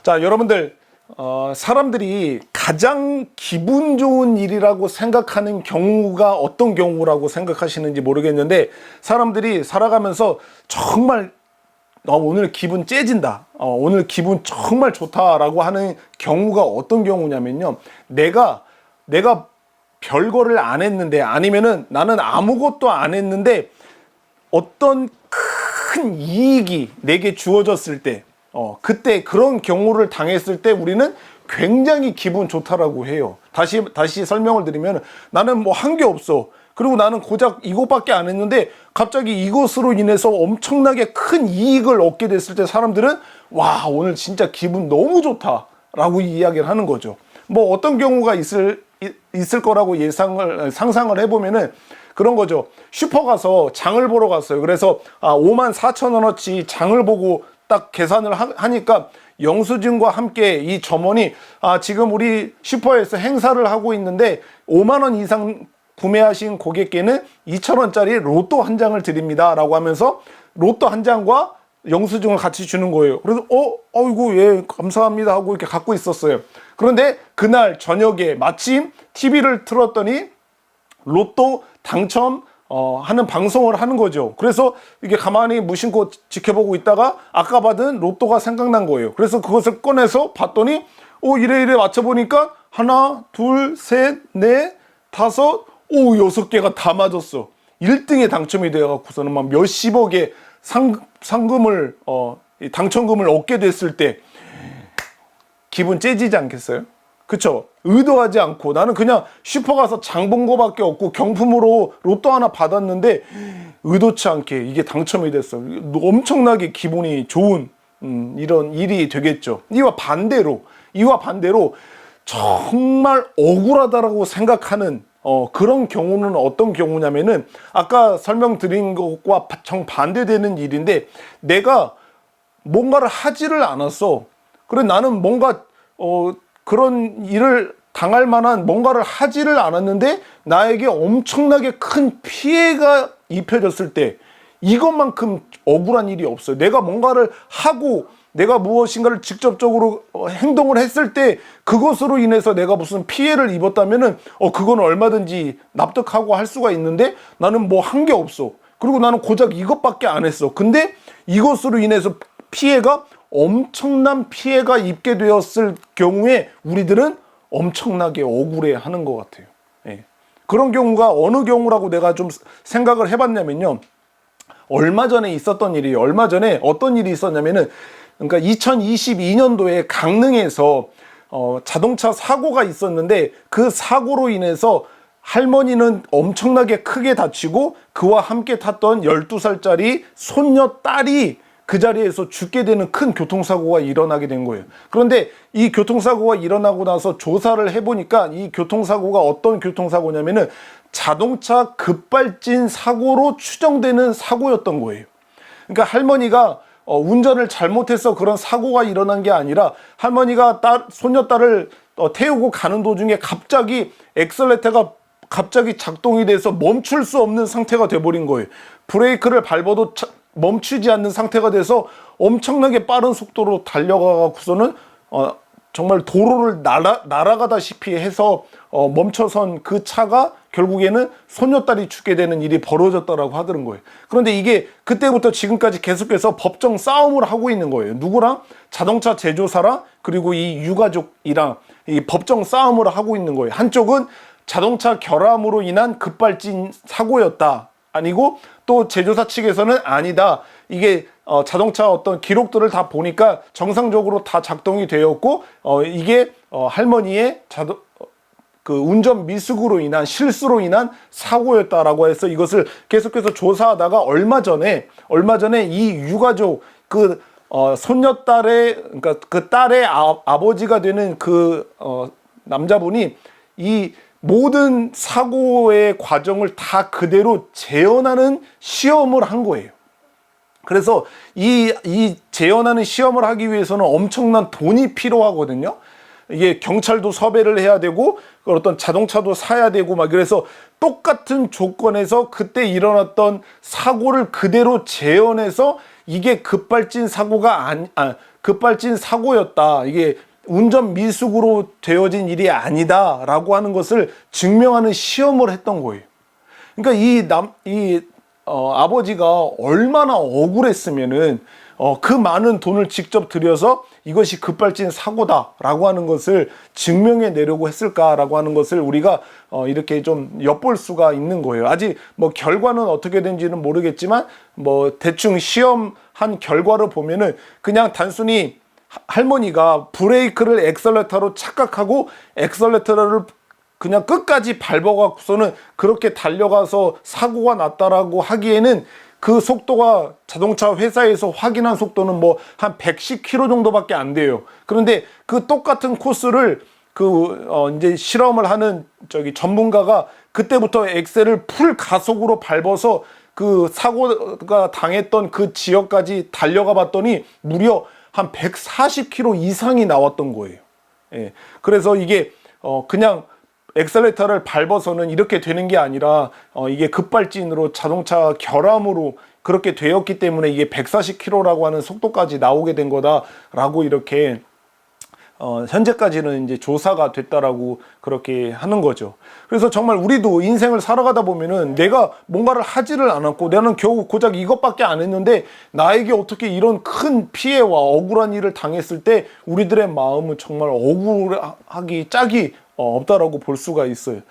자, 여러분들, 사람들이 가장 기분 좋은 일이라고 생각하는 경우가 어떤 경우라고 생각하시는지 모르겠는데, 사람들이 살아가면서 정말 오늘 기분 째진다, 오늘 기분 정말 좋다라고 하는 경우가 어떤 경우냐면요, 내가 별거를 안 했는데, 아니면은 나는 아무것도 안 했는데 어떤 큰 이익이 내게 주어졌을 때, 그때 그런 경우를 당했을 때 우리는 굉장히 기분 좋다라고 해요. 다시 설명을 드리면, 나는 뭐 한 게 없어. 그리고 나는 고작 이것밖에 안 했는데 갑자기 이것으로 인해서 엄청나게 큰 이익을 얻게 됐을 때 사람들은 와, 오늘 진짜 기분 너무 좋다라고 이야기를 하는 거죠. 뭐 어떤 경우가 있을 거라고 상상을 해보면은 그런 거죠. 슈퍼 가서 장을 보러 갔어요. 그래서 54,000원어치 장을 보고 딱 계산을 하니까 영수증과 함께 이 점원이 지금 우리 슈퍼에서 행사를 하고 있는데 5만 원 이상 구매하신 고객께는 2,000원짜리 로또 한 장을 드립니다 라고 하면서 로또 한 장과 영수증을 같이 주는 거예요. 그래서 어이구, 예, 감사합니다 하고 이렇게 갖고 있었어요. 그런데 그날 저녁에 마침 TV를 틀었더니 로또 당첨 하는 방송을 하는 거죠. 그래서 이게 가만히 무심코 지켜보고 있다가 아까 받은 로또가 생각난 거예요. 그래서 그것을 꺼내서 봤더니 이래 맞춰보니까 하나, 둘, 셋, 넷, 다섯, 6개가 다 맞았어. 1등에 당첨이 되어갖고서는 막 몇십억의 상금을 당첨금을 얻게 됐을 때 기분 째지지 않겠어요? 그쵸? 의도하지 않고 나는 그냥 슈퍼 가서 장 본 거밖에 없고 경품으로 로또 하나 받았는데 의도치 않게 이게 당첨이 됐어. 엄청나게 기분이 좋은 이런 일이 되겠죠. 이와 반대로 정말 억울하다라고 생각하는 그런 경우는 어떤 경우냐면은 아까 설명드린 것과 정반대되는 일인데, 내가 뭔가를 하지를 않았어. 그래, 나는 뭔가 그런 일을 당할 만한 뭔가를 하지를 않았는데 나에게 엄청나게 큰 피해가 입혀졌을 때 이것만큼 억울한 일이 없어요. 내가 뭔가를 하고 내가 무엇인가를 직접적으로 행동을 했을 때 그것으로 인해서 내가 무슨 피해를 입었다면은 그건 얼마든지 납득하고 할 수가 있는데, 나는 뭐 한 게 없어. 그리고 나는 고작 이것밖에 안 했어. 근데 이것으로 인해서 엄청난 피해가 입게 되었을 경우에 우리들은 엄청나게 억울해하는 것 같아요. 예. 그런 경우가 어느 경우라고 내가 좀 생각을 해봤냐면요, 얼마 전에 어떤 일이 있었냐면은, 그러니까 2022년도에 강릉에서 자동차 사고가 있었는데, 그 사고로 인해서 할머니는 엄청나게 크게 다치고 그와 함께 탔던 12살짜리 손녀 딸이 그 자리에서 죽게 되는 큰 교통사고가 일어나게 된 거예요. 그런데 이 교통사고가 일어나고 나서 조사를 해보니까 이 교통사고가 어떤 교통사고냐면은 자동차 급발진 사고로 추정되는 사고였던 거예요. 그러니까 할머니가 운전을 잘못해서 그런 사고가 일어난 게 아니라, 할머니가 손녀딸을 태우고 가는 도중에 갑자기 엑셀레터가 작동이 돼서 멈출 수 없는 상태가 돼버린 거예요. 브레이크를 밟아도 멈추지 않는 상태가 돼서 엄청나게 빠른 속도로 달려가고서는 정말 도로를 날아가다시피 해서 멈춰선 그 차가 결국에는 손녀딸이 죽게 되는 일이 벌어졌다라고 하더는 거예요. 그런데 이게 그때부터 지금까지 계속해서 법정 싸움을 하고 있는 거예요. 누구랑? 자동차 제조사랑 그리고 이 유가족이랑 이 법정 싸움을 하고 있는 거예요. 한쪽은 자동차 결함으로 인한 급발진 사고였다, 아니고 또 제조사 측에서는 아니다, 이게 자동차 어떤 기록들을 다 보니까 정상적으로 다 작동이 되었고 이게 할머니의 그 운전 미숙으로 인한 실수로 인한 사고였다라고 해서 이것을 계속해서 조사하다가 얼마 전에 이 유가족 그 손녀딸의, 그러니까 그 딸의 아버지가 되는 그 남자분이 이 모든 사고의 과정을 다 그대로 재현하는 시험을 한 거예요. 그래서 이 재현하는 시험을 하기 위해서는 엄청난 돈이 필요하거든요. 이게 경찰도 섭외를 해야 되고 어떤 자동차도 사야 되고 막, 그래서 똑같은 조건에서 그때 일어났던 사고를 그대로 재현해서 이게 급발진 사고가 급발진 사고였다. 이게 운전 미숙으로 되어진 일이 아니다라고 하는 것을 증명하는 시험을 했던 거예요. 그러니까 아버지가 얼마나 억울했으면은 그 많은 돈을 직접 들여서 이것이 급발진 사고다라고 하는 것을 증명해 내려고 했을까라고 하는 것을 우리가 이렇게 좀 엿볼 수가 있는 거예요. 아직 뭐 결과는 어떻게 된지는 모르겠지만 뭐 대충 시험한 결과를 보면은 그냥 단순히 할머니가 브레이크를 엑셀레터로 착각하고 엑셀레터를 그냥 끝까지 밟아갖고서는 그렇게 달려가서 사고가 났다라고 하기에는 그 속도가 자동차 회사에서 확인한 속도는 뭐 한 110km 정도밖에 안 돼요. 그런데 그 똑같은 코스를 이제 실험을 하는 전문가가 그때부터 엑셀을 풀 가속으로 밟아서 그 사고가 당했던 그 지역까지 달려가 봤더니 무려 한 140km 이상이 나왔던 거예요. 예. 그래서 이게 그냥 엑셀레터를 밟아서는 이렇게 되는 게 아니라 이게 급발진으로 자동차 결함으로 그렇게 되었기 때문에 이게 140km라고 하는 속도까지 나오게 된 거다라고 이렇게 현재까지는 이제 조사가 됐다라고 그렇게 하는 거죠. 그래서 정말 우리도 인생을 살아가다 보면은 내가 뭔가를 하지를 않았고 나는 겨우 고작 이것밖에 안 했는데 나에게 어떻게 이런 큰 피해와 억울한 일을 당했을 때 우리들의 마음은 정말 억울하기 짝이 없다라고 볼 수가 있어요.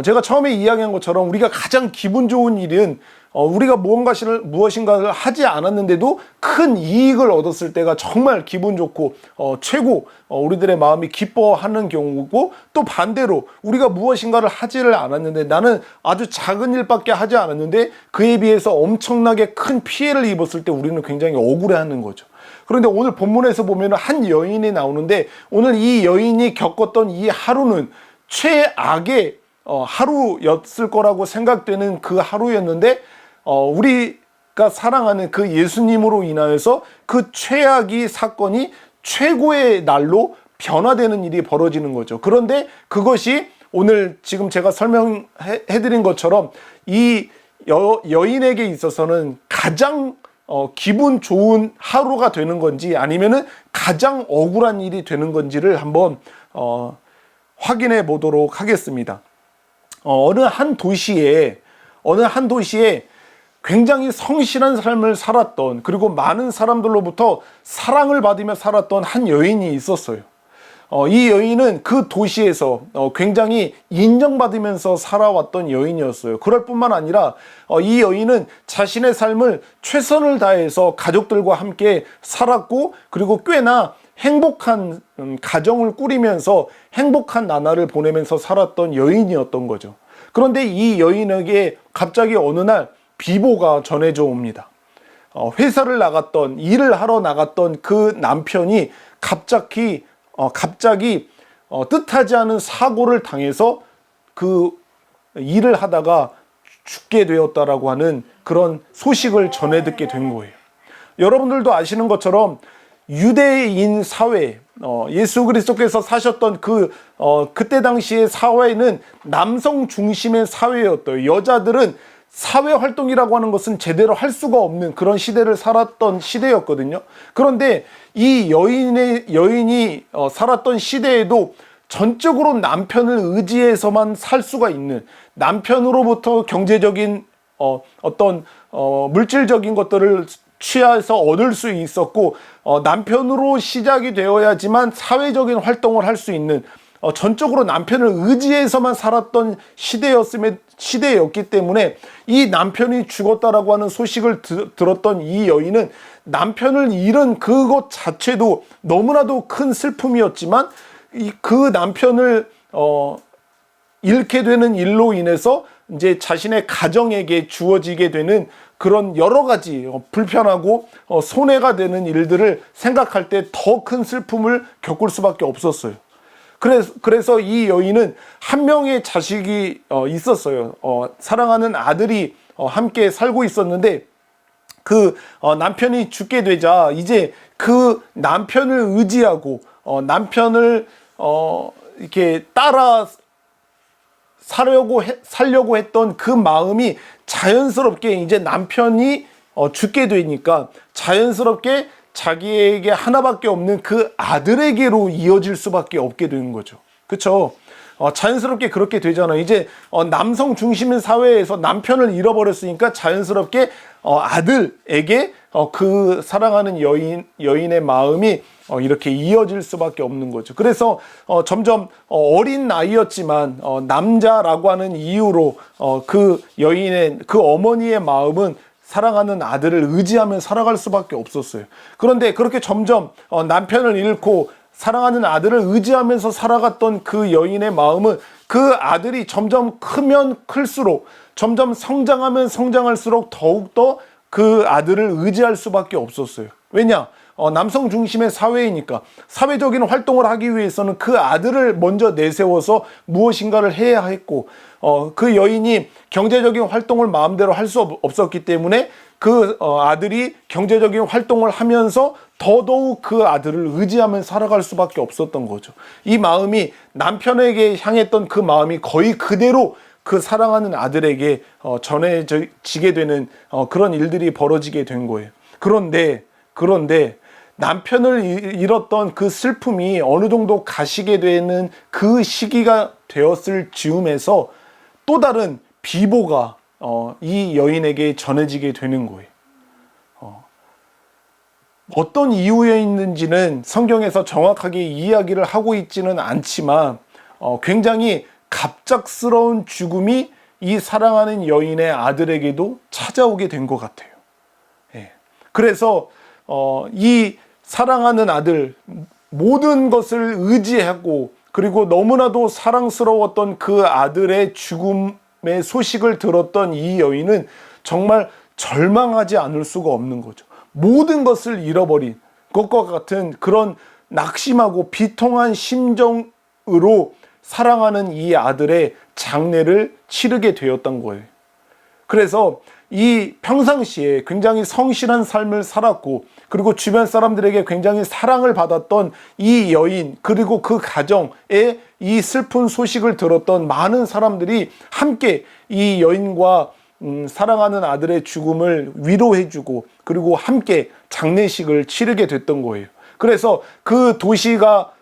제가 처음에 이야기한 것처럼 우리가 가장 기분 좋은 일은 우리가 무엇인가를 하지 않았는데도 큰 이익을 얻었을 때가 정말 기분 좋고 최고 우리들의 마음이 기뻐하는 경우고, 또 반대로 우리가 무엇인가를 하지를 않았는데 나는 아주 작은 일밖에 하지 않았는데 그에 비해서 엄청나게 큰 피해를 입었을 때 우리는 굉장히 억울해하는 거죠. 그런데 오늘 본문에서 보면 한 여인이 나오는데 오늘 이 여인이 겪었던 이 하루는 최악의 하루였을 거라고 생각되는 그 하루였는데 우리가 사랑하는 그 예수님으로 인하여서 그 최악의 사건이 최고의 날로 변화되는 일이 벌어지는 거죠. 그런데 그것이 오늘 지금 제가 설명해드린 것처럼 이 여인에게 있어서는 가장 기분 좋은 하루가 되는 건지 아니면은 가장 억울한 일이 되는 건지를 한번 확인해 보도록 하겠습니다. 어느 한 도시에 굉장히 성실한 삶을 살았던, 그리고 많은 사람들로부터 사랑을 받으며 살았던 한 여인이 있었어요. 이 여인은 그 도시에서 굉장히 인정받으면서 살아왔던 여인이었어요. 그럴 뿐만 아니라 이 여인은 자신의 삶을 최선을 다해서 가족들과 함께 살았고, 그리고 꽤나 행복한 가정을 꾸리면서 행복한 나날을 보내면서 살았던 여인이었던 거죠. 그런데 이 여인에게 갑자기 어느 날 비보가 전해져 옵니다. 일을 하러 나갔던 그 남편이 갑자기 뜻하지 않은 사고를 당해서 그 일을 하다가 죽게 되었다라고 하는 그런 소식을 전해 듣게 된 거예요. 여러분들도 아시는 것처럼 유대인 사회, 예수 그리스도께서 사셨던 그때 당시의 사회는 남성 중심의 사회였어요. 여자들은 사회 활동이라고 하는 것은 제대로 할 수가 없는 그런 시대를 살았던 시대였거든요. 그런데 이 여인이 살았던 시대에도 전적으로 남편을 의지해서만 살 수가 있는, 남편으로부터 경제적인 어떤 물질적인 것들을 취해서 얻을 수 있었고, 남편으로 시작이 되어야지만 사회적인 활동을 할 수 있는, 전적으로 남편을 의지해서만 살았던 시대였기 때문에 이 남편이 죽었다라고 하는 소식을 들었던 이 여인은 남편을 잃은 그것 자체도 너무나도 큰 슬픔이었지만 그 남편을 잃게 되는 일로 인해서 이제 자신의 가정에게 주어지게 되는 그런 여러 가지 불편하고 손해가 되는 일들을 생각할 때 더 큰 슬픔을 겪을 수밖에 없었어요. 그래서 이 여인은 한 명의 자식이 있었어요. 사랑하는 아들이 함께 살고 있었는데 그 남편이 죽게 되자 이제 그 남편을 의지하고 남편을 이렇게 따라 살려고 했던 그 마음이 자연스럽게 이제 남편이 죽게 되니까 자연스럽게 자기에게 하나밖에 없는 그 아들에게로 이어질 수밖에 없게 되는 거죠. 그렇죠? 자연스럽게 그렇게 되잖아요. 이제 남성 중심인 사회에서 남편을 잃어버렸으니까 자연스럽게 아들에게 그 사랑하는 여인의 마음이 이렇게 이어질 수밖에 없는 거죠. 그래서 점점 어린 나이였지만 남자라고 하는 이유로 그 여인의 그 어머니의 마음은 사랑하는 아들을 의지하며 살아갈 수밖에 없었어요. 그런데 그렇게 점점 남편을 잃고 사랑하는 아들을 의지하면서 살아갔던 그 여인의 마음은 그 아들이 점점 크면 클수록, 점점 성장하면 성장할수록 더욱더 그 아들을 의지할 수밖에 없었어요. 왜냐? 남성 중심의 사회이니까 사회적인 활동을 하기 위해서는 그 아들을 먼저 내세워서 무엇인가를 해야 했고, 그 여인이 경제적인 활동을 마음대로 할 수 없었기 때문에 그 아들이 경제적인 활동을 하면서 더더욱 그 아들을 의지하면서 살아갈 수밖에 없었던 거죠. 이 마음이 남편에게 향했던 그 마음이 거의 그대로 그 사랑하는 아들에게 전해지게 되는 그런 일들이 벌어지게 된 거예요. 그런데 남편을 잃었던 그 슬픔이 어느 정도 가시게 되는 그 시기가 되었을 즈음에서 또 다른 비보가 이 여인에게 전해지게 되는 거예요. 어떤 이유였는지는 성경에서 정확하게 이야기를 하고 있지는 않지만 굉장히 갑작스러운 죽음이 이 사랑하는 여인의 아들에게도 찾아오게 된 것 같아요. 그래서 이 사랑하는 아들, 모든 것을 의지하고 그리고 너무나도 사랑스러웠던 그 아들의 죽음의 소식을 들었던 이 여인은 정말 절망하지 않을 수가 없는 거죠. 모든 것을 잃어버린 것과 같은 그런 낙심하고 비통한 심정으로 사랑하는 이 아들의 장례를 치르게 되었던 거예요. 그래서 이 평상시에 굉장히 성실한 삶을 살았고 그리고 주변 사람들에게 굉장히 사랑을 받았던 이 여인, 그리고 그 가정에 이 슬픈 소식을 들었던 많은 사람들이 함께 이 여인과 사랑하는 아들의 죽음을 위로해주고 그리고 함께 장례식을 치르게 됐던 거예요. 그래서 그 도시가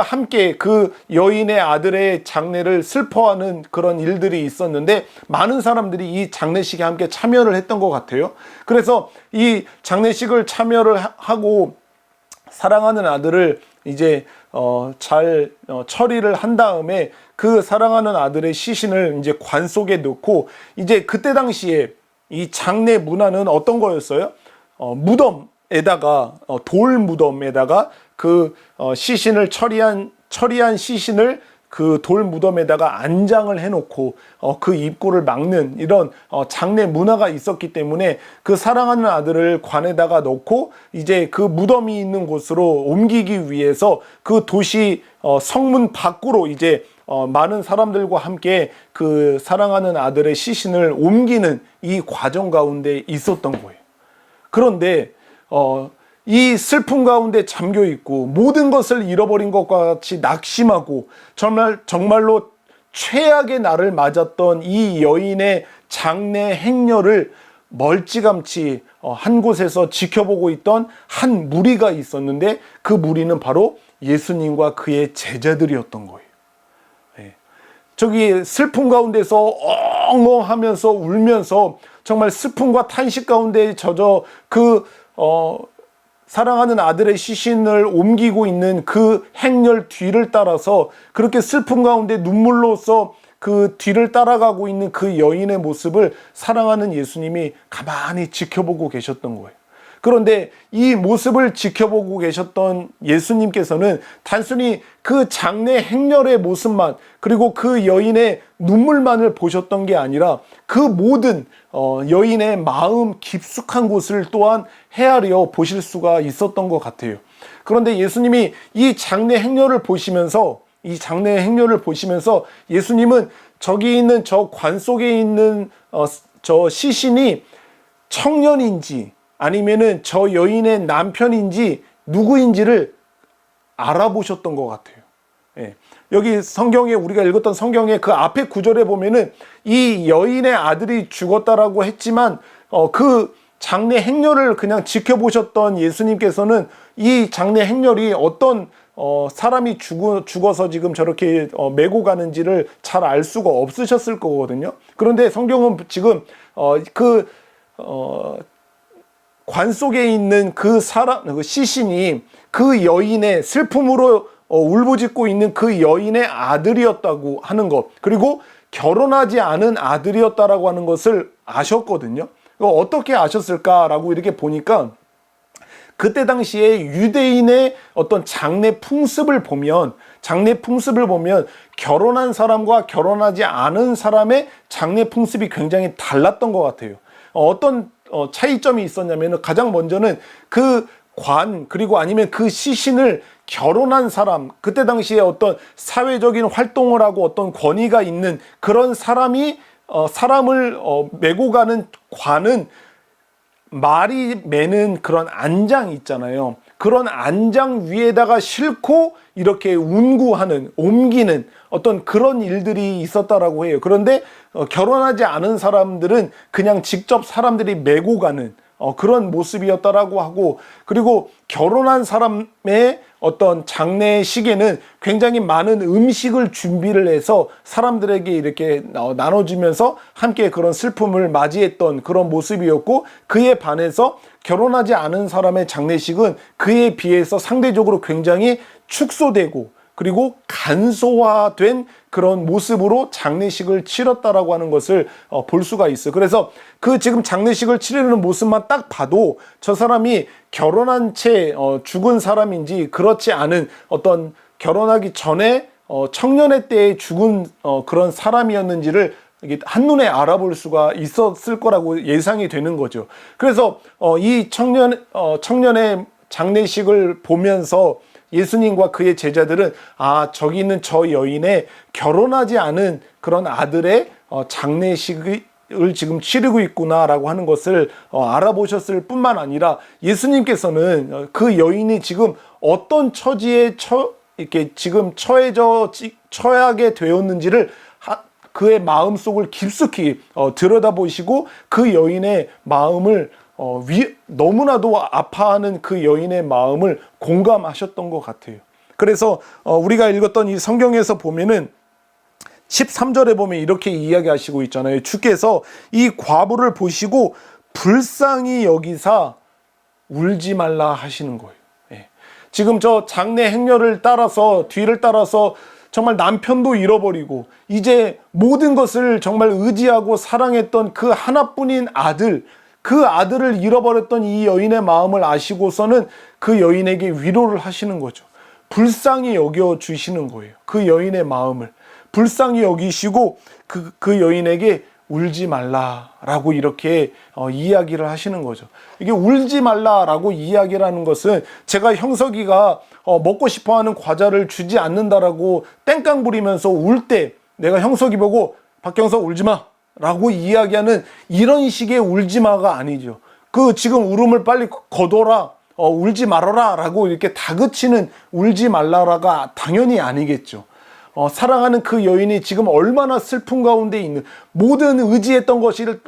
함께 그 여인의 아들의 장례를 슬퍼하는 그런 일들이 있었는데 많은 사람들이 이 장례식에 함께 참여를 했던 것 같아요. 그래서 이 장례식을 참여를 하고 사랑하는 아들을 이제 잘 처리를 한 다음에 그 사랑하는 아들의 시신을 이제 관 속에 넣고, 이제 그때 당시에 이 장례 문화는 어떤 거였어요? 무덤에다가 돌 무덤에다가 그 시신을 처리한 시신을 그 돌 무덤에다가 안장을 해놓고 그 입구를 막는 이런 장례 문화가 있었기 때문에 그 사랑하는 아들을 관에다가 넣고 이제 그 무덤이 있는 곳으로 옮기기 위해서 그 도시 성문 밖으로 이제 많은 사람들과 함께 그 사랑하는 아들의 시신을 옮기는 이 과정 가운데 있었던 거예요. 그런데 이 슬픔 가운데 잠겨 있고 모든 것을 잃어버린 것과 같이 낙심하고 정말로 최악의 날을 맞았던 이 여인의 장례 행렬을 멀찌감치 한 곳에서 지켜보고 있던 한 무리가 있었는데, 그 무리는 바로 예수님과 그의 제자들이었던 거예요. 저기 슬픔 가운데서 엉엉하면서 울면서 정말 슬픔과 탄식 가운데 젖어 사랑하는 아들의 시신을 옮기고 있는 그 행렬 뒤를 따라서 그렇게 슬픔 가운데 눈물로써 그 뒤를 따라가고 있는 그 여인의 모습을 사랑하는 예수님이 가만히 지켜보고 계셨던 거예요. 그런데 이 모습을 지켜보고 계셨던 예수님께서는 단순히 그 장례 행렬의 모습만, 그리고 그 여인의 눈물만을 보셨던 게 아니라 그 모든 여인의 마음 깊숙한 곳을 또한 헤아려 보실 수가 있었던 것 같아요. 그런데 예수님이 이 장례 행렬을 보시면서 예수님은 저기 있는 저 관 속에 있는 저 시신이 청년인지 아니면은 저 여인의 남편인지 누구인지를 알아보셨던 것 같아요. 여기 성경에, 우리가 읽었던 성경에 그 앞에 구절에 보면은 이 여인의 아들이 죽었다라고 했지만 그 장례 행렬을 그냥 지켜보셨던 예수님께서는 이 장례 행렬이 어떤 사람이 죽어서 지금 저렇게 메고 가는지를 잘 알 수가 없으셨을 거거든요. 그런데 성경은 지금 관 속에 있는 그 시신이 그 여인의 슬픔으로 울부짖고 있는 그 여인의 아들이었다고 하는 것, 그리고 결혼하지 않은 아들이었다라고 하는 것을 아셨거든요. 어떻게 아셨을까라고 이렇게 보니까 그때 당시에 유대인의 어떤 장례 풍습을 보면 결혼한 사람과 결혼하지 않은 사람의 장례 풍습이 굉장히 달랐던 것 같아요. 어떤 차이점이 있었냐면 가장 먼저는 그 관, 그리고 아니면 그 시신을 결혼한 사람, 그때 당시에 어떤 사회적인 활동을 하고 어떤 권위가 있는 그런 사람이 사람을 메고 가는 관은 말이 매는 그런 안장 있잖아요. 그런 안장 위에다가 싣고 이렇게 옮기는 어떤 그런 일들이 있었다라고 해요. 그런데 결혼하지 않은 사람들은 그냥 직접 사람들이 메고 가는 그런 모습이었다라고 하고, 그리고 결혼한 사람의 어떤 장례식에는 굉장히 많은 음식을 준비를 해서 사람들에게 이렇게 나눠주면서 함께 그런 슬픔을 맞이했던 그런 모습이었고, 그에 반해서 결혼하지 않은 사람의 장례식은 그에 비해서 상대적으로 굉장히 축소되고 그리고 간소화된 그런 모습으로 장례식을 치렀다라고 하는 것을 볼 수가 있어요. 그래서 그 지금 장례식을 치르는 모습만 딱 봐도 저 사람이 결혼한 채 죽은 사람인지 그렇지 않은 어떤 결혼하기 전에 청년의 때에 죽은 그런 사람이었는지를 한눈에 알아볼 수가 있었을 거라고 예상이 되는 거죠. 그래서 이 청년의 장례식을 보면서 예수님과 그의 제자들은 저기 있는 저 여인의 결혼하지 않은 그런 아들의 장례식을 지금 치르고 있구나라고 하는 것을 알아보셨을 뿐만 아니라, 예수님께서는 그 여인이 지금 어떤 처지에 이렇게 지금 처하게 되었는지를 그의 마음속을 깊숙이 들여다보시고 그 여인의 마음을 너무나도 아파하는 그 여인의 마음을 공감하셨던 것 같아요. 그래서 우리가 읽었던 이 성경에서 보면은 13절에 보면 이렇게 이야기하시고 있잖아요. 주께서 이 과부를 보시고 불쌍히 여기사 울지 말라 하시는 거예요. 지금 저 장례 행렬을 뒤를 따라서 정말 남편도 잃어버리고 이제 모든 것을 정말 의지하고 사랑했던 그 하나뿐인 아들, 그 아들을 잃어버렸던 이 여인의 마음을 아시고서는 그 여인에게 위로를 하시는 거죠. 불쌍히 여겨주시는 거예요. 그 여인의 마음을 불쌍히 여기시고 그 여인에게 울지 말라라고 이렇게 이야기를 하시는 거죠. 이게 울지 말라라고 이야기라는 것은 제가 형석이가 먹고 싶어하는 과자를 주지 않는다라고 땡깡 부리면서 울 때 내가 형석이 보고 박경석 울지 마 라고 이야기하는 이런 식의 울지마가 아니죠. 지금 울음을 빨리 거둬라, 울지 말아라 라고 이렇게 다그치는 울지 말라라가 당연히 아니겠죠. 사랑하는 그 여인이 지금 얼마나 슬픔 가운데 있는, 모든 의지했던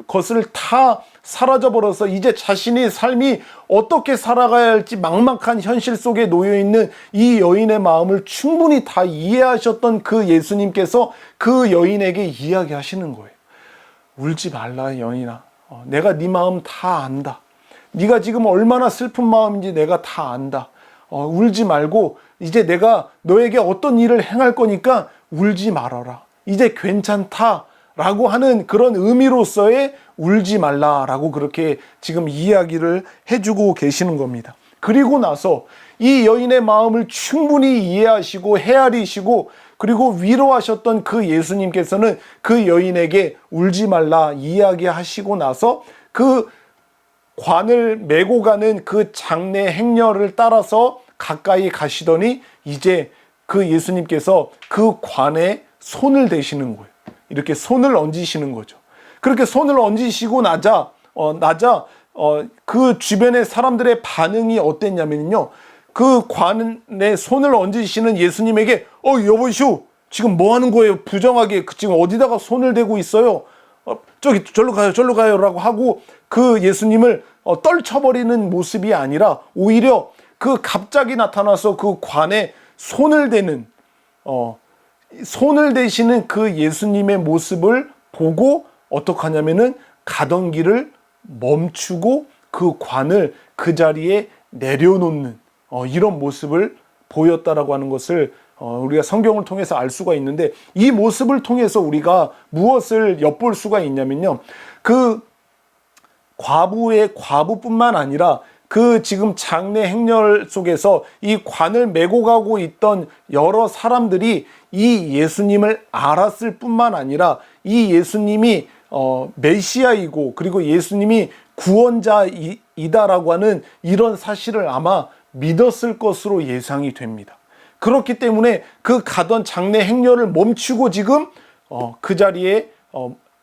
것을 다 사라져버려서 이제 자신의 삶이 어떻게 살아가야 할지 막막한 현실 속에 놓여있는 이 여인의 마음을 충분히 다 이해하셨던 그 예수님께서 그 여인에게 이야기하시는 거예요. 울지 말라 여인아, 내가 네 마음 다 안다. 네가 지금 얼마나 슬픈 마음인지 내가 다 안다. 울지 말고 이제 내가 너에게 어떤 일을 행할 거니까 울지 말아라. 이제 괜찮다 라고 하는 그런 의미로서의 울지 말라라고 그렇게 지금 이야기를 해주고 계시는 겁니다. 그리고 나서 이 여인의 마음을 충분히 이해하시고 헤아리시고 그리고 위로하셨던 그 예수님께서는 그 여인에게 울지 말라 이야기하시고 나서 그 관을 메고 가는 그 장례 행렬을 따라서 가까이 가시더니 이제 그 예수님께서 그 관에 손을 대시는 거예요. 이렇게 손을 얹으시는 거죠. 그렇게 손을 얹으시고 나자 그 주변의 사람들의 반응이 어땠냐면요, 그 관에 손을 얹으시는 예수님에게 여보시오, 지금 뭐 하는 거예요? 부정하게 지금 어디다가 손을 대고 있어요? 저기 절로 가요 라고 하고 그 예수님을 떨쳐버리는 모습이 아니라 오히려 그 갑자기 나타나서 그 관에 손을 대는 손을 대시는 그 예수님의 모습을 보고 어떻게 하냐면은 가던 길을 멈추고 그 관을 그 자리에 내려놓는 이런 모습을 보였다라고 하는 것을 우리가 성경을 통해서 알 수가 있는데, 이 모습을 통해서 우리가 무엇을 엿볼 수가 있냐면요, 그 과부뿐만 아니라 그 지금 장례 행렬 속에서 이 관을 메고 가고 있던 여러 사람들이 이 예수님을 알았을 뿐만 아니라 이 예수님이 메시아이고 그리고 예수님이 구원자이다라고 하는 이런 사실을 아마 믿었을 것으로 예상이 됩니다. 그렇기 때문에 그 가던 장례 행렬을 멈추고 지금 그 자리에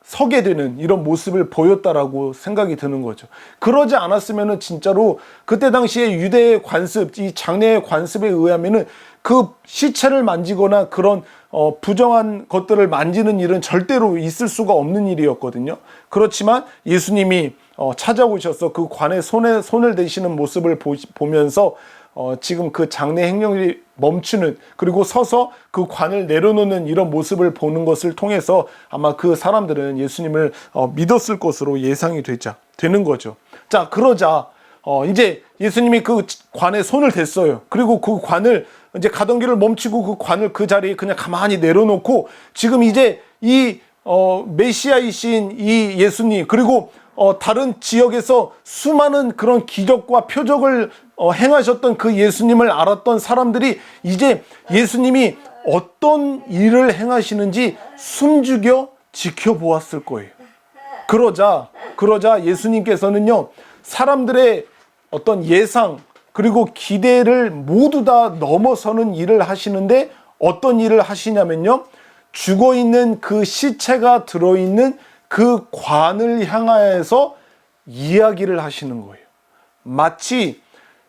서게 되는 이런 모습을 보였다라고 생각이 드는 거죠. 그러지 않았으면은 진짜로 그때 당시에 유대의 관습, 이 장례의 관습에 의하면은 그 시체를 만지거나 그런 부정한 것들을 만지는 일은 절대로 있을 수가 없는 일이었거든요. 그렇지만 예수님이 찾아오셔서 그 관에 손을 대시는 모습을 보면서 지금 그 장례 행렬이 멈추는, 그리고 서서 그 관을 내려놓는 이런 모습을 보는 것을 통해서 아마 그 사람들은 예수님을 믿었을 것으로 예상이 되는 거죠. 자, 그러자 이제 예수님이 그 관에 손을 댔어요. 그리고 그 관을 이제 가던 길을 멈추고 그 관을 그 자리에 그냥 가만히 내려놓고 지금 이제 이 메시아이신 이 예수님, 그리고 다른 지역에서 수많은 그런 기적과 표적을 행하셨던 그 예수님을 알았던 사람들이 이제 예수님이 어떤 일을 행하시는지 숨죽여 지켜보았을 거예요. 그러자 예수님께서는요, 사람들의 어떤 예상 그리고 기대를 모두 다 넘어서는 일을 하시는데, 어떤 일을 하시냐면요, 죽어있는 그 시체가 들어있는 그 관을 향하여서 이야기를 하시는 거예요. 마치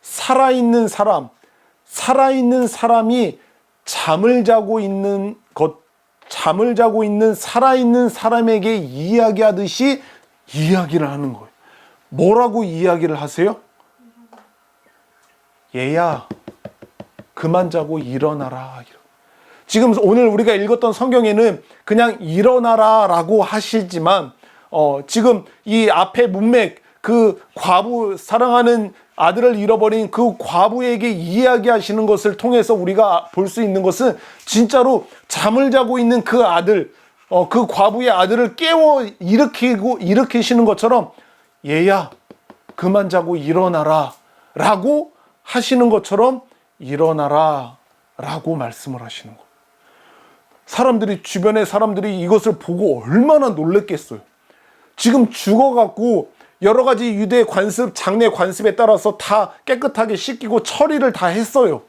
살아있는 사람이 잠을 자고 있는 살아있는 사람에게 이야기하듯이 이야기를 하는 거예요. 뭐라고 이야기를 하세요? 얘야, 그만 자고 일어나라. 지금 오늘 우리가 읽었던 성경에는 그냥 일어나라 라고 하시지만 지금 이 앞에 문맥, 그 과부, 사랑하는 아들을 잃어버린 그 과부에게 이야기하시는 것을 통해서 우리가 볼 수 있는 것은 진짜로 잠을 자고 있는 그 아들, 그 과부의 아들을 깨워 일으키시는 것처럼 얘야, 그만 자고 일어나라 라고 하시는 것처럼 일어나라 라고 말씀을 하시는 거예요. 주변의 사람들이 이것을 보고 얼마나 놀랬겠어요. 지금 죽어갖고 여러 가지 유대 관습, 장례 관습에 따라서 다 깨끗하게 씻기고 처리를 다 했어요.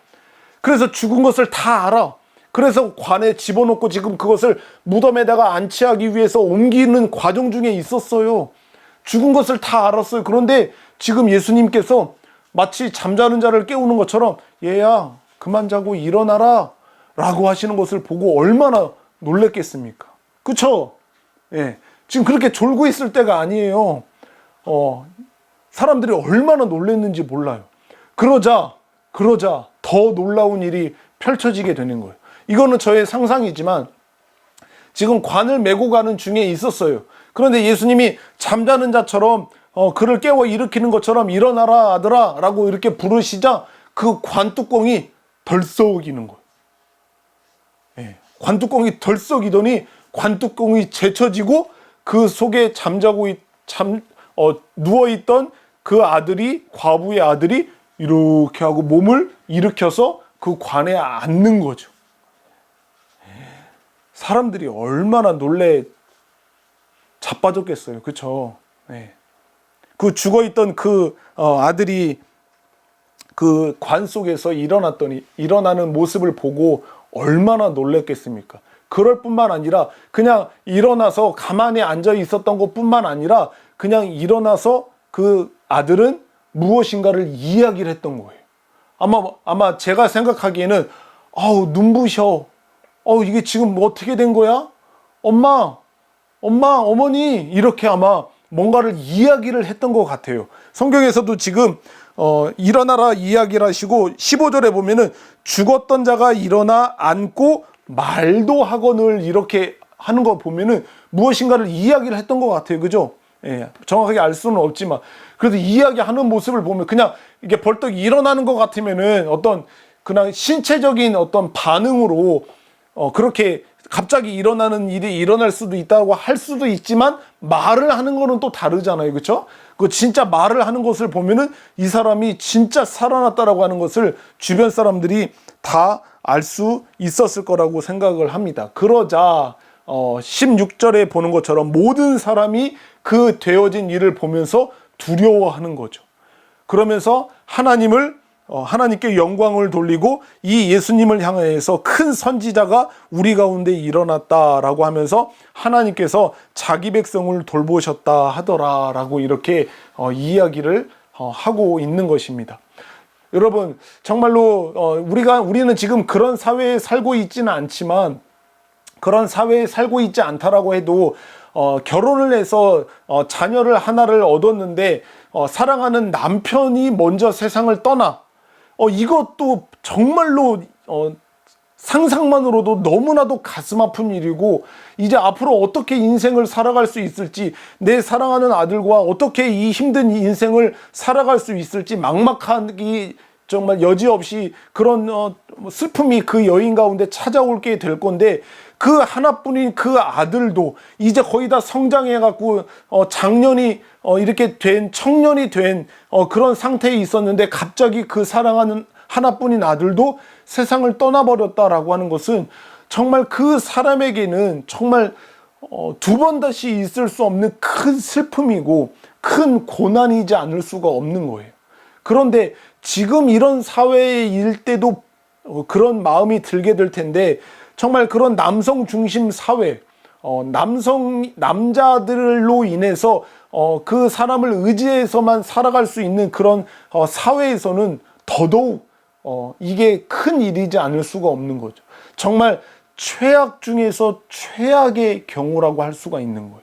그래서 죽은 것을 다 알아. 그래서 관에 집어넣고 지금 그것을 무덤에다가 안치하기 위해서 옮기는 과정 중에 있었어요. 죽은 것을 다 알았어요. 그런데 지금 예수님께서 마치 잠자는 자를 깨우는 것처럼 얘야, 그만 자고 일어나라 라고 하시는 것을 보고 얼마나 놀랬겠습니까? 그쵸? 예. 지금 그렇게 졸고 있을 때가 아니에요. 사람들이 얼마나 놀랬는지 몰라요. 그러자 더 놀라운 일이 펼쳐지게 되는 거예요. 이거는 저의 상상이지만 지금 관을 메고 가는 중에 있었어요. 그런데 예수님이 잠자는 자처럼 그를 깨워 일으키는 것처럼 일어나라 아들아 라고 이렇게 부르시자 그 관뚜껑이 덜썩이는 거예요. 예. 관뚜껑이 덜썩이더니 관뚜껑이 제쳐지고 그 속에 누워있던 그 아들이, 과부의 아들이 이렇게 하고 몸을 일으켜서 그 관에 앉는 거죠. 사람들이 얼마나 놀래 자빠졌겠어요. 그쵸? 네. 그 죽어있던 그 아들이 그 관 속에서 일어나는 모습을 보고 얼마나 놀랬겠습니까? 그럴 뿐만 아니라 그냥 일어나서 가만히 앉아 있었던 것 뿐만 아니라 그냥 일어나서 그 아들은 무엇인가를 이야기를 했던 거예요. 아마 제가 생각하기에는 눈부셔. 이게 지금 뭐 어떻게 된 거야? 엄마, 어머니 이렇게 아마 뭔가를 이야기를 했던 것 같아요. 성경에서도 지금 일어나라 이야기를 하시고 15절에 보면은 죽었던 자가 일어나 앉고 말도 하거늘 이렇게 하는 거 보면은 무엇인가를 이야기를 했던 것 같아요. 그죠? 예, 정확하게 알 수는 없지만 그래도 이야기하는 모습을 보면 그냥 이게 벌떡 일어나는 것 같으면은 어떤 그냥 신체적인 어떤 반응으로 그렇게 갑자기 일어나는 일이 일어날 수도 있다고 할 수도 있지만 말을 하는 거는 또 다르잖아요. 그렇죠? 그 진짜 말을 하는 것을 보면은 이 사람이 진짜 살아났다라고 하는 것을 주변 사람들이 다 알 수 있었을 거라고 생각을 합니다. 그러자 16절에 보는 것처럼 모든 사람이 그 되어진 일을 보면서 두려워하는 거죠. 그러면서 하나님께 영광을 돌리고 이 예수님을 향해서 큰 선지자가 우리 가운데 일어났다라고 하면서 하나님께서 자기 백성을 돌보셨다 하더라라고 이렇게 이야기를 하고 있는 것입니다. 여러분 정말로 우리는 지금 그런 사회에 살고 있지는 않지만 그런 사회에 살고 있지 않다라고 해도 결혼을 해서 자녀를 하나를 얻었는데 사랑하는 남편이 먼저 세상을 떠나 이것도 정말로 상상만으로도 너무나도 가슴 아픈 일이고 이제 앞으로 어떻게 인생을 살아갈 수 있을지 내 사랑하는 아들과 어떻게 이 힘든 인생을 살아갈 수 있을지 막막하기 정말 여지없이 그런 슬픔이 그 여인 가운데 찾아올게 될 건데 그 하나뿐인 그 아들도 이제 거의 다 성장해갖고 장년이 이렇게 된 청년이 된 그런 상태에 있었는데 갑자기 그 사랑하는 하나뿐인 아들도 세상을 떠나버렸다라고 하는 것은 정말 그 사람에게는 정말 두 번 다시 있을 수 없는 큰 슬픔이고 큰 고난이지 않을 수가 없는 거예요. 그런데 지금 이런 사회일 때도 그런 마음이 들게 될 텐데 정말 그런 남성 중심 사회, 남자들로 인해서 그 사람을 의지해서만 살아갈 수 있는 그런 사회에서는 더더욱 이게 큰 일이지 않을 수가 없는 거죠. 정말 최악 중에서 최악의 경우라고 할 수가 있는 거예요.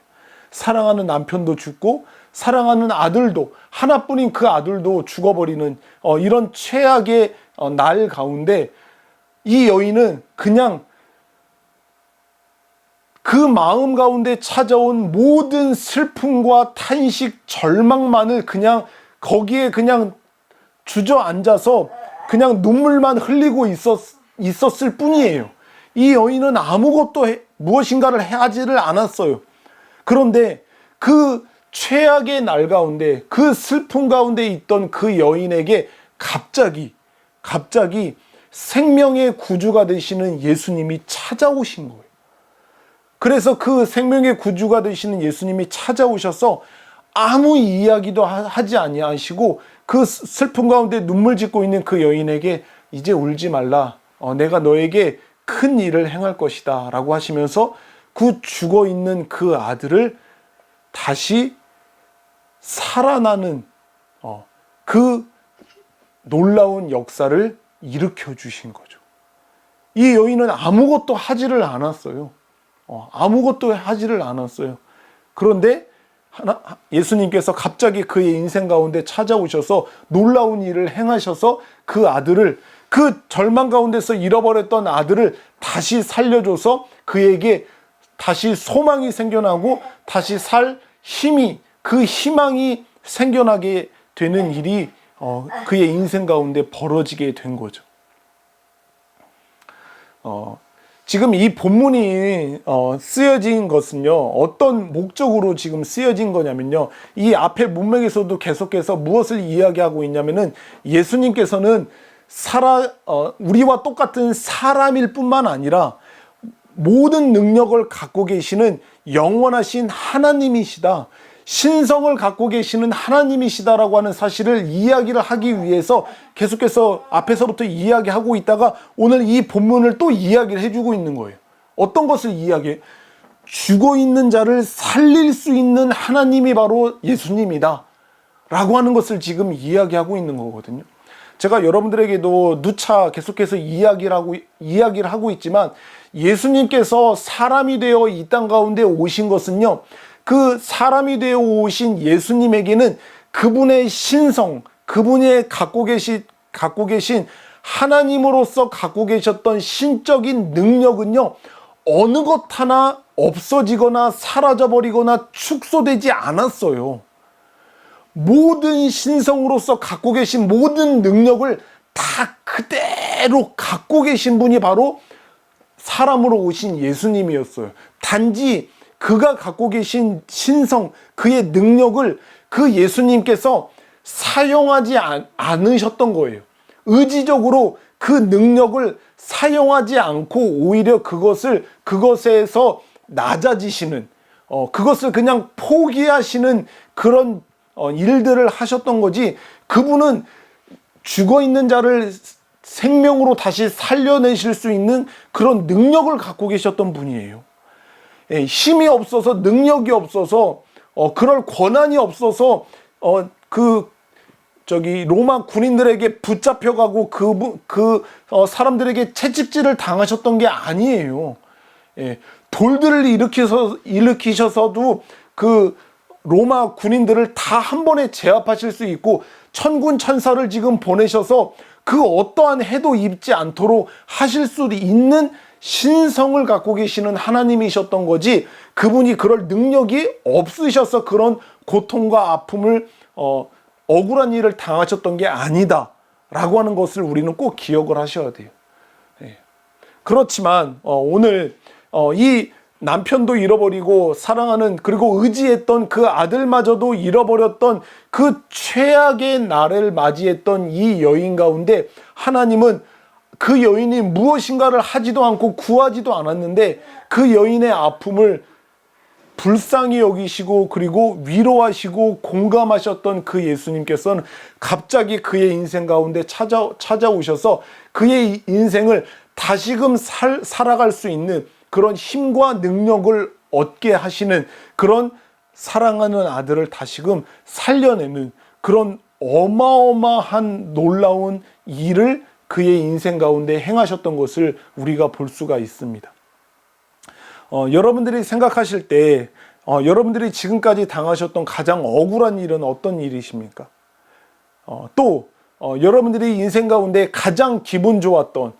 사랑하는 남편도 죽고 사랑하는 아들도 하나뿐인 그 아들도 죽어버리는 이런 최악의 날 가운데 이 여인은 그냥 그 마음 가운데 찾아온 모든 슬픔과 탄식, 절망만을 그냥 거기에 그냥 주저앉아서 그냥 눈물만 흘리고 있었을 뿐이에요. 이 여인은 아무것도 무엇인가를 하지를 않았어요. 그런데 그 최악의 날 가운데 그 슬픔 가운데 있던 그 여인에게 갑자기 생명의 구주가 되시는 예수님이 찾아오신 거예요. 그래서 그 생명의 구주가 되시는 예수님이 찾아오셔서 아무 이야기도 하지 아니하시고 그 슬픔 가운데 눈물 짓고 있는 그 여인에게 이제 울지 말라. 내가 너에게 큰 일을 행할 것이다 라고 하시면서 그 죽어있는 그 아들을 다시 살아나는 그 놀라운 역사를 일으켜 주신 거죠. 이 여인은 아무것도 하지를 않았어요. 아무것도 하지를 않았어요. 그런데 예수님께서 갑자기 그의 인생 가운데 찾아오셔서 놀라운 일을 행하셔서 그 아들을 그 절망 가운데서 잃어버렸던 아들을 다시 살려줘서 그에게 다시 소망이 생겨나고 다시 살 힘이 그 희망이 생겨나게 되는 일이 그의 인생 가운데 벌어지게 된 거죠. 지금 이 본문이 쓰여진 것은요, 어떤 목적으로 지금 쓰여진 거냐면요, 이 앞에 문맥에서도 계속해서 무엇을 이야기하고 있냐면은 예수님께서는 우리와 똑같은 사람일 뿐만 아니라 모든 능력을 갖고 계시는 영원하신 하나님이시다, 신성을 갖고 계시는 하나님이시다라고 하는 사실을 이야기를 하기 위해서 계속해서 앞에서부터 이야기하고 있다가 오늘 이 본문을 또 이야기를 해주고 있는 거예요. 어떤 것을 이야기해? 죽어있는 자를 살릴 수 있는 하나님이 바로 예수님이다 라고 하는 것을 지금 이야기하고 있는 거거든요. 제가 여러분들에게도 누차 계속해서 이야기를 하고 있지만 예수님께서 사람이 되어 이 땅 가운데 오신 것은요, 그 사람이 되어 오신 예수님에게는 그분의 신성, 그분이 갖고 계신 하나님으로서 갖고 계셨던 신적인 능력은요, 어느 것 하나 없어지거나 사라져버리거나 축소되지 않았어요. 모든 신성으로서 갖고 계신 모든 능력을 다 그대로 갖고 계신 분이 바로 사람으로 오신 예수님이었어요. 단지 그가 갖고 계신 신성, 그의 능력을 그 예수님께서 사용하지 않으셨던 거예요. 의지적으로 그 능력을 사용하지 않고 오히려 그것에서 낮아지시는, 그것을 그냥 포기하시는 그런 일들을 하셨던 거지, 그분은 죽어 있는 자를 생명으로 다시 살려내실 수 있는 그런 능력을 갖고 계셨던 분이에요. 힘이 없어서, 능력이 없어서, 그럴 권한이 없어서 로마 군인들에게 붙잡혀가고 사람들에게 채찍질을 당하셨던 게 아니에요. 돌들을 일으키셔서도 그 로마 군인들을 다 한 번에 제압하실 수 있고, 천군 천사를 지금 보내셔서 그 어떠한 해도 입지 않도록 하실 수 있는 신성을 갖고 계시는 하나님이셨던 거지, 그분이 그럴 능력이 없으셔서 그런 고통과 아픔을 억울한 일을 당하셨던 게 아니다 라고 하는 것을 우리는 꼭 기억을 하셔야 돼요. 그렇지만 오늘 이 남편도 잃어버리고 사랑하는, 그리고 의지했던 그 아들마저도 잃어버렸던 그 최악의 날을 맞이했던 이 여인 가운데 하나님은 그 여인이 무엇인가를 하지도 않고 구하지도 않았는데 그 여인의 아픔을 불쌍히 여기시고 그리고 위로하시고 공감하셨던 그 예수님께서는 갑자기 그의 인생 가운데 찾아오셔서 그의 인생을 다시금 살아갈 수 있는 그런 힘과 능력을 얻게 하시는, 그런 사랑하는 아들을 다시금 살려내는 그런 어마어마한 놀라운 일을 그의 인생 가운데 행하셨던 것을 우리가 볼 수가 있습니다. 여러분들이 생각하실 때 여러분들이 지금까지 당하셨던 가장 억울한 일은 어떤 일이십니까? 또 여러분들이 인생 가운데 가장 기분 좋았던,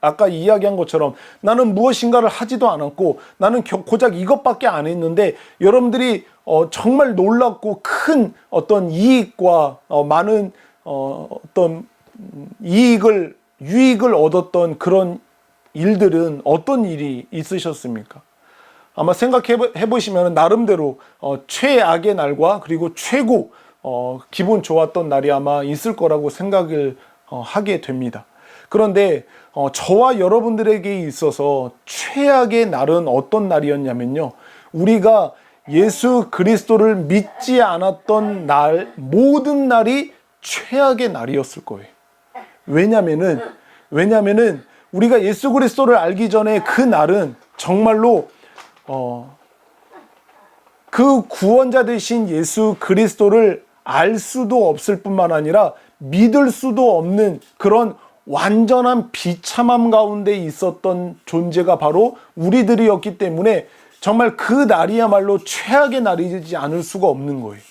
아까 이야기한 것처럼 나는 무엇인가를 하지도 않았고 나는 고작 이것밖에 안 했는데 여러분들이 정말 놀랍고 큰 어떤 이익과 많은 어떤 유익을 얻었던 그런 일들은 어떤 일이 있으셨습니까? 아마 생각해 보시면 나름대로 최악의 날과 그리고 최고 기분 좋았던 날이 아마 있을 거라고 생각을 하게 됩니다. 그런데 저와 여러분들에게 있어서 최악의 날은 어떤 날이었냐면요, 우리가 예수 그리스도를 믿지 않았던 날, 모든 날이 최악의 날이었을 거예요. 왜냐면은 우리가 예수 그리스도를 알기 전에 그 날은 정말로 그 구원자 되신 예수 그리스도를 알 수도 없을 뿐만 아니라 믿을 수도 없는 그런 완전한 비참함 가운데 있었던 존재가 바로 우리들이었기 때문에 정말 그 날이야말로 최악의 날이지 않을 수가 없는 거예요.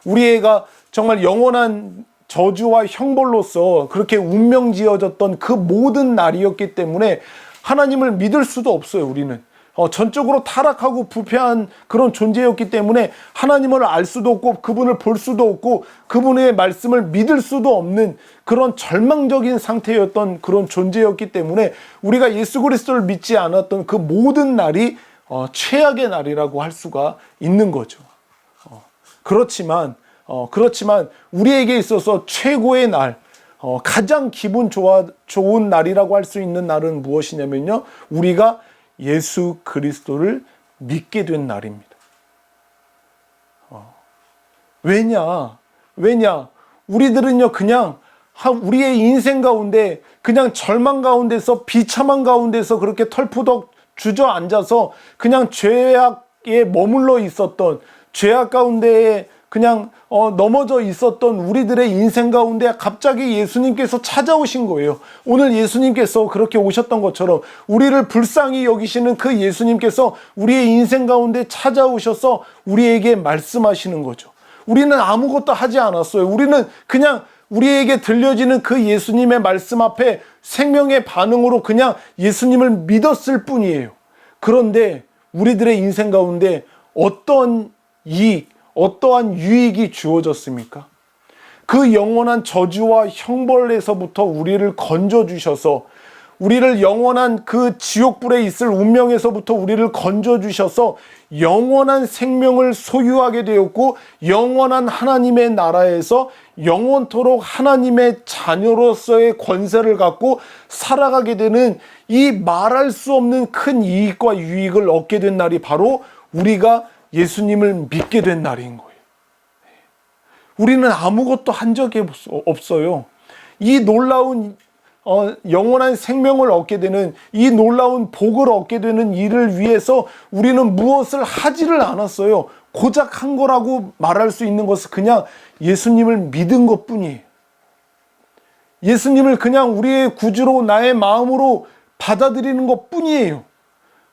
우리가 정말 영원한 저주와 형벌로서 그렇게 운명 지어졌던 그 모든 날이었기 때문에 하나님을 믿을 수도 없어요. 우리는 전적으로 타락하고 부패한 그런 존재였기 때문에 하나님을 알 수도 없고 그분을 볼 수도 없고 그분의 말씀을 믿을 수도 없는 그런 절망적인 상태였던 그런 존재였기 때문에 우리가 예수 그리스도를 믿지 않았던 그 모든 날이 최악의 날이라고 할 수가 있는 거죠. 그렇지만 우리에게 있어서 최고의 날, 가장 기분 좋은 날이라고 할 수 있는 날은 무엇이냐면요, 우리가 예수 그리스도를 믿게 된 날입니다. 왜냐? 우리들은요, 그냥 우리의 인생 가운데 그냥 절망 가운데서 비참한 가운데서 그렇게 털푸덕 주저앉아서 그냥 죄악에 머물러 있었던, 죄악 가운데에 그냥 넘어져 있었던 우리들의 인생 가운데 갑자기 예수님께서 찾아오신 거예요. 오늘 예수님께서 그렇게 오셨던 것처럼 우리를 불쌍히 여기시는 그 예수님께서 우리의 인생 가운데 찾아오셔서 우리에게 말씀하시는 거죠. 우리는 아무것도 하지 않았어요. 우리는 그냥 우리에게 들려지는 그 예수님의 말씀 앞에 생명의 반응으로 그냥 예수님을 믿었을 뿐이에요. 그런데 우리들의 인생 가운데 어떠한 유익이 주어졌습니까? 그 영원한 저주와 형벌에서부터 우리를 건져주셔서, 우리를 영원한 그 지옥불에 있을 운명에서부터 우리를 건져주셔서 영원한 생명을 소유하게 되었고, 영원한 하나님의 나라에서 영원토록 하나님의 자녀로서의 권세를 갖고 살아가게 되는 이 말할 수 없는 큰 이익과 유익을 얻게 된 날이 바로 우리가 예수님을 믿게 된 날인 거예요. 우리는 아무것도 한 적이 없어요. 이 놀라운 영원한 생명을 얻게 되는, 이 놀라운 복을 얻게 되는 일을 위해서 우리는 무엇을 하지를 않았어요. 고작 한 거라고 말할 수 있는 것은 그냥 예수님을 믿은 것뿐이에요. 예수님을 그냥 우리의 구주로, 나의 마음으로 받아들이는 것뿐이에요.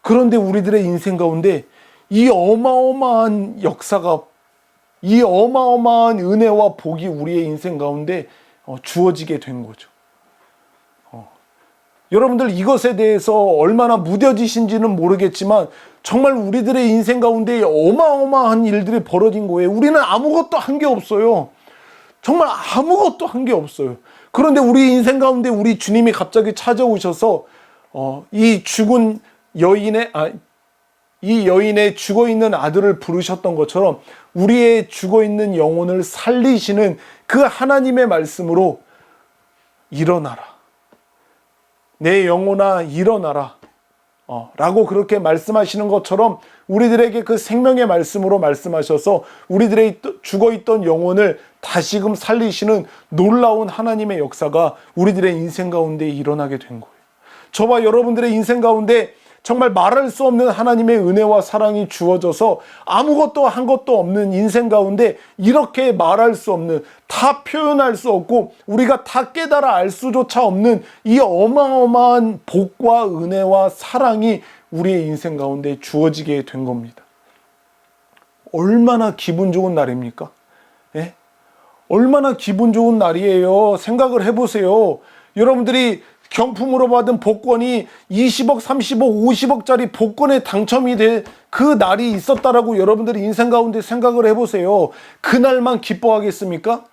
그런데 우리들의 인생 가운데 이 어마어마한 역사가, 이 어마어마한 은혜와 복이 우리의 인생 가운데 주어지게 된 거죠. 여러분들 이것에 대해서 얼마나 무뎌지신지는 모르겠지만 정말 우리들의 인생 가운데 어마어마한 일들이 벌어진 거예요. 우리는 아무것도 한 게 없어요. 정말 아무것도 한 게 없어요. 그런데 우리 인생 가운데 우리 주님이 갑자기 찾아오셔서 이 죽은 이 여인의 죽어있는 아들을 부르셨던 것처럼 우리의 죽어있는 영혼을 살리시는 그 하나님의 말씀으로 일어나라. 내 영혼아 일어나라. 라고 그렇게 말씀하시는 것처럼 우리들에게 그 생명의 말씀으로 말씀하셔서 우리들의 죽어있던 영혼을 다시금 살리시는 놀라운 하나님의 역사가 우리들의 인생 가운데 일어나게 된 거예요. 저와 여러분들의 인생 가운데 정말 말할 수 없는 하나님의 은혜와 사랑이 주어져서 아무것도 한 것도 없는 인생 가운데 이렇게 말할 수 없는, 다 표현할 수 없고 우리가 다 깨달아 알 수조차 없는 이 어마어마한 복과 은혜와 사랑이 우리의 인생 가운데 주어지게 된 겁니다. 얼마나 기분 좋은 날입니까? 예? 얼마나 기분 좋은 날이에요. 생각을 해보세요. 여러분들이 경품으로 받은 복권이 20억, 30억, 50억짜리 복권에 당첨이 될 그 날이 있었다라고 여러분들이 인생 가운데 생각을 해보세요. 그날만 기뻐하겠습니까?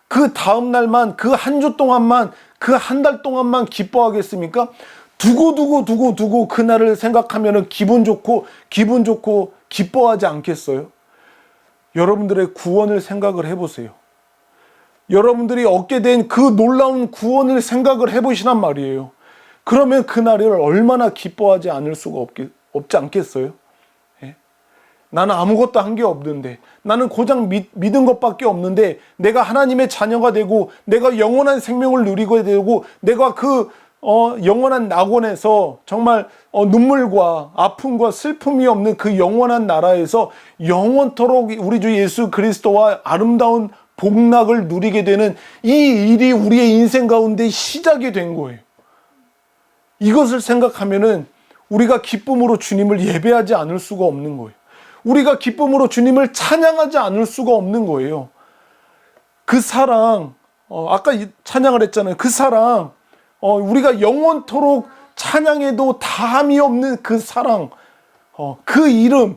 그 다음 날만, 그 한 주 동안만, 그 한 달 동안만 기뻐하겠습니까? 두고 그날을 생각하면 기분 좋고 기뻐하지 않겠어요? 여러분들의 구원을 생각을 해보세요. 여러분들이 얻게 된 그 놀라운 구원을 생각을 해보시란 말이에요. 그러면 그날을 얼마나 기뻐하지 않을 수가 없지 않겠어요? 예? 나는 아무것도 한 게 없는데, 나는 고작 믿은 것밖에 없는데, 내가 하나님의 자녀가 되고 내가 영원한 생명을 누리게 되고 내가 그 영원한 낙원에서 정말 눈물과 아픔과 슬픔이 없는 그 영원한 나라에서 영원토록 우리 주 예수 그리스도와 아름다운 복락을 누리게 되는 이 일이 우리의 인생 가운데 시작이 된 거예요. 이것을 생각하면은 우리가 기쁨으로 주님을 예배하지 않을 수가 없는 거예요. 우리가 기쁨으로 주님을 찬양하지 않을 수가 없는 거예요. 그 사랑, 아까 찬양을 했잖아요. 그 사랑, 우리가 영원토록 찬양해도 다함이 없는 그 사랑, 그 이름,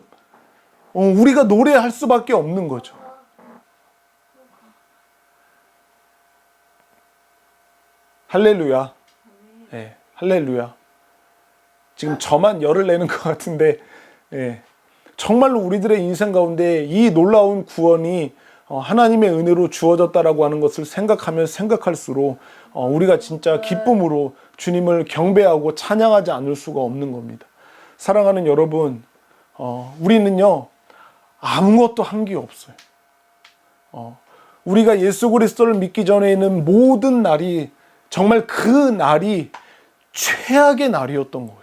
우리가 노래할 수밖에 없는 거죠. 할렐루야. 네, 할렐루야. 지금 저만 열을 내는 것 같은데, 정말로 우리들의 인생 가운데 이 놀라운 구원이 하나님의 은혜로 주어졌다라고 하는 것을 생각하면 생각할수록 우리가 진짜 기쁨으로 주님을 경배하고 찬양하지 않을 수가 없는 겁니다. 사랑하는 여러분, 우리는요 아무것도 한 게 없어요. 우리가 예수 그리스도를 믿기 전에는 모든 날이, 정말 그 날이 최악의 날이었던 거예요.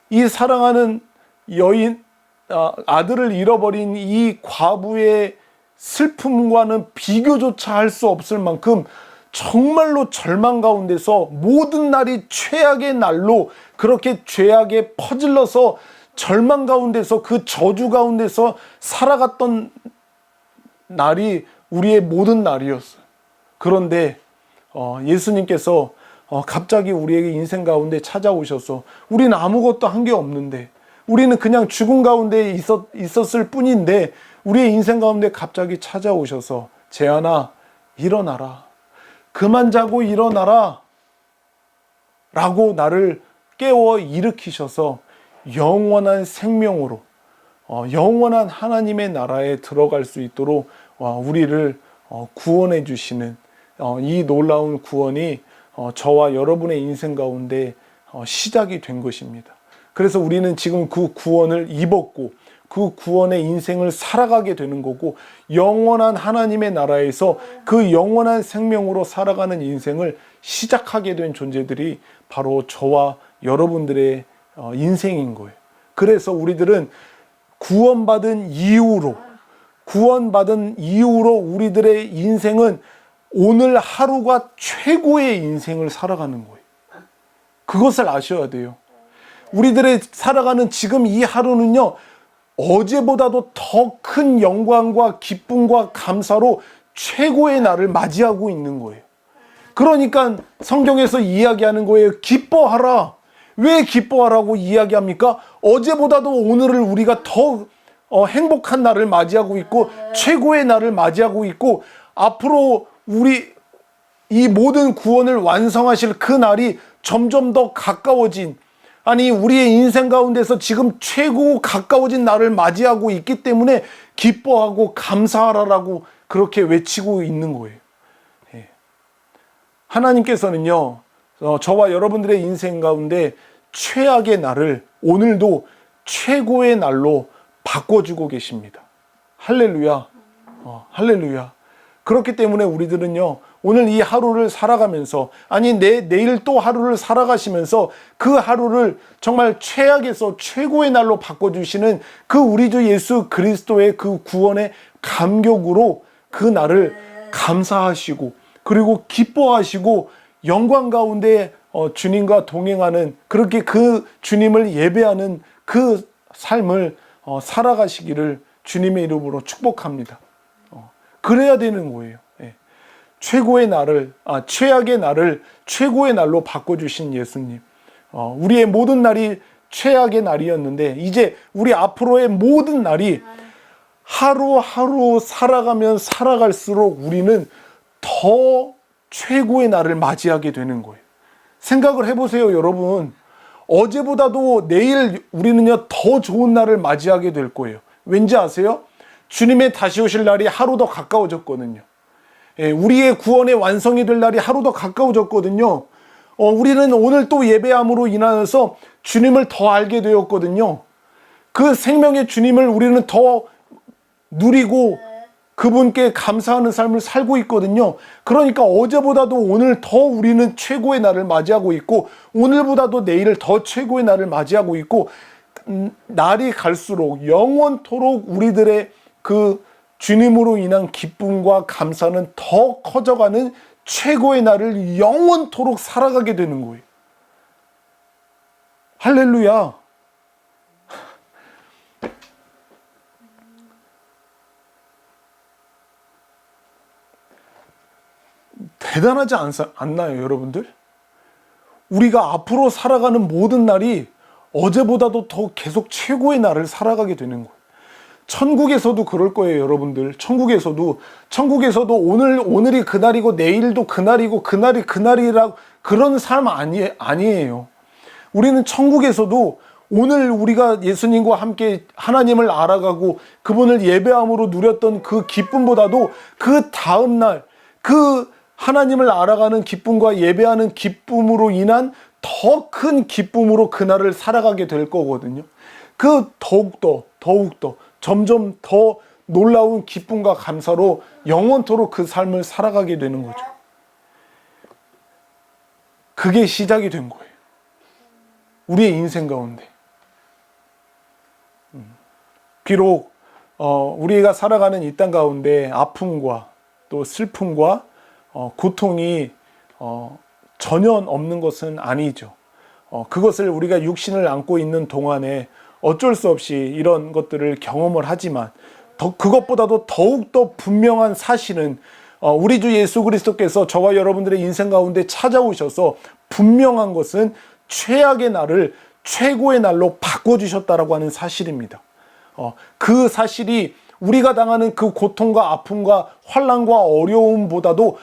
이 사랑하는 여인, 아들을 잃어버린 이 과부의 슬픔과는 비교조차 할 수 없을 만큼 정말로 절망 가운데서 모든 날이 최악의 날로 그렇게 죄악에 퍼질러서 절망 가운데서 그 저주 가운데서 살아갔던 날이 우리의 모든 날이었어요. 그런데 예수님께서 갑자기 우리에게 인생 가운데 찾아오셔서 우리는 아무것도 한 게 없는데, 우리는 그냥 죽음 가운데 있었을 뿐인데 우리의 인생 가운데 갑자기 찾아오셔서 재하나 일어나라, 그만 자고 일어나라 라고 나를 깨워 일으키셔서 영원한 생명으로 영원한 하나님의 나라에 들어갈 수 있도록 우리를 구원해 주시는 이 놀라운 구원이 저와 여러분의 인생 가운데 시작이 된 것입니다. 그래서 우리는 지금 그 구원을 입었고 그 구원의 인생을 살아가게 되는 거고, 영원한 하나님의 나라에서 그 영원한 생명으로 살아가는 인생을 시작하게 된 존재들이 바로 저와 여러분들의 인생인 거예요. 그래서 우리들은 구원받은 이후로 우리들의 인생은 오늘 하루가 최고의 인생을 살아가는 거예요. 그것을 아셔야 돼요. 우리들의 살아가는 지금 이 하루는요, 어제보다도 더 큰 영광과 기쁨과 감사로 최고의 날을 맞이하고 있는 거예요. 그러니까 성경에서 이야기하는 거예요. 기뻐하라. 왜 기뻐하라고 이야기합니까? 어제보다도 오늘을 우리가 더 행복한 날을 맞이하고 있고 최고의 날을 맞이하고 있고, 앞으로 우리 이 모든 구원을 완성하실 그 날이 점점 더 가까워진, 아니 우리의 인생 가운데서 지금 최고 가까워진 날을 맞이하고 있기 때문에 기뻐하고 감사하라라고 그렇게 외치고 있는 거예요. 하나님께서는요, 저와 여러분들의 인생 가운데 최악의 날을 오늘도 최고의 날로 바꿔주고 계십니다. 할렐루야. 할렐루야. 그렇기 때문에 우리들은요, 오늘 이 하루를 살아가면서, 아니 내일 또 하루를 살아가시면서 그 하루를 정말 최악에서 최고의 날로 바꿔주시는 그 우리 주 예수 그리스도의 그 구원의 감격으로 그 날을 감사하시고, 그리고 기뻐하시고 영광 가운데 주님과 동행하는, 그렇게 그 주님을 예배하는 그 삶을 살아가시기를 주님의 이름으로 축복합니다. 그래야 되는 거예요. 최고의 날을, 최악의 날을 최고의 날로 바꿔주신 예수님. 우리의 모든 날이 최악의 날이었는데 이제 우리 앞으로의 모든 날이 하루하루 살아가면 살아갈수록 우리는 더 최고의 날을 맞이하게 되는 거예요. 생각을 해보세요, 여러분. 어제보다도 내일 우리는요, 더 좋은 날을 맞이하게 될 거예요. 왠지 아세요? 주님의 다시 오실 날이 하루 더 가까워졌거든요. 우리의 구원의 완성이 될 날이 하루 더 가까워졌거든요. 우리는 오늘 또 예배함으로 인하여서 주님을 더 알게 되었거든요. 그 생명의 주님을 우리는 더 누리고 그분께 감사하는 삶을 살고 있거든요. 그러니까 어제보다도 오늘 더 우리는 최고의 날을 맞이하고 있고, 오늘보다도 내일 더 최고의 날을 맞이하고 있고, 날이 갈수록 영원토록 우리들의 그 주님으로 인한 기쁨과 감사는 더 커져가는 최고의 날을 영원토록 살아가게 되는 거예요. 할렐루야. 대단하지 않나요, 여러분들? 우리가 앞으로 살아가는 모든 날이 어제보다도 더 계속 최고의 날을 살아가게 되는 거예요. 천국에서도 그럴 거예요, 여러분들. 천국에서도 오늘이 그날이고 내일도 그날이고 그날이 그날이라고 그런 삶 아니에요. 우리는 천국에서도 오늘 우리가 예수님과 함께 하나님을 알아가고 그분을 예배함으로 누렸던 그 기쁨보다도 그 다음날 그 하나님을 알아가는 기쁨과 예배하는 기쁨으로 인한 더 큰 기쁨으로 그날을 살아가게 될 거거든요. 그 더욱더 점점 더 놀라운 기쁨과 감사로 영원토록 그 삶을 살아가게 되는 거죠. 그게 시작이 된 거예요. 우리의 인생 가운데. 비록 우리가 살아가는 이 땅 가운데 아픔과 또 슬픔과 고통이 전혀 없는 것은 아니죠. 그것을 우리가 육신을 안고 있는 동안에 어쩔 수 없이 이런 것들을 경험을 하지만 그것보다도 더욱더 분명한 사실은 우리 주 예수 그리스도께서 저와 여러분들의 인생 가운데 찾아오셔서 분명한 것은 최악의 날을 최고의 날로 바꿔주셨다라고 하는 사실입니다. 그 사실이 우리가 당하는 그 고통과 아픔과 환난과 어려움보다도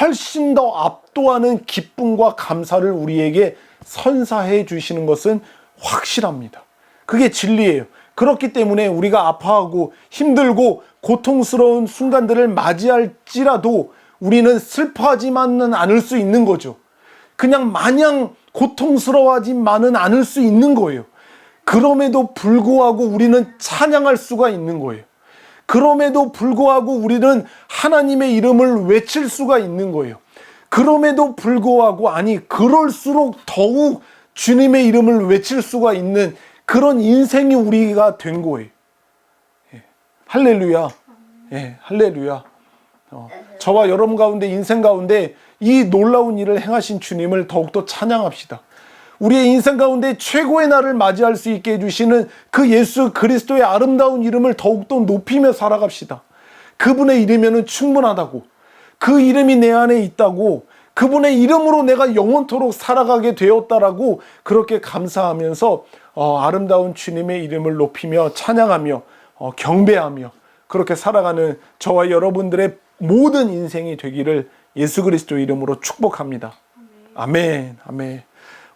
훨씬 더 압도하는 기쁨과 감사를 우리에게 선사해 주시는 것은 확실합니다. 그게 진리예요. 그렇기 때문에 우리가 아파하고 힘들고 고통스러운 순간들을 맞이할지라도 우리는 슬퍼하지만은 않을 수 있는 거죠. 그냥 마냥 고통스러워하지만은 않을 수 있는 거예요. 그럼에도 불구하고 우리는 찬양할 수가 있는 거예요. 그럼에도 불구하고 우리는 하나님의 이름을 외칠 수가 있는 거예요. 그럼에도 불구하고, 아니 그럴수록 더욱 주님의 이름을 외칠 수가 있는 그런 인생이 우리가 된 거예요. 할렐루야. 할렐루야. 저와 여러분 가운데, 인생 가운데 이 놀라운 일을 행하신 주님을 더욱더 찬양합시다. 우리의 인생 가운데 최고의 날을 맞이할 수 있게 해주시는 그 예수 그리스도의 아름다운 이름을 더욱더 높이며 살아갑시다. 그분의 이름이면 충분하다고, 그 이름이 내 안에 있다고, 그분의 이름으로 내가 영원토록 살아가게 되었다라고 그렇게 감사하면서 아름다운 주님의 이름을 높이며 찬양하며 경배하며 그렇게 살아가는 저와 여러분들의 모든 인생이 되기를 예수 그리스도 이름으로 축복합니다. 아멘. 아멘.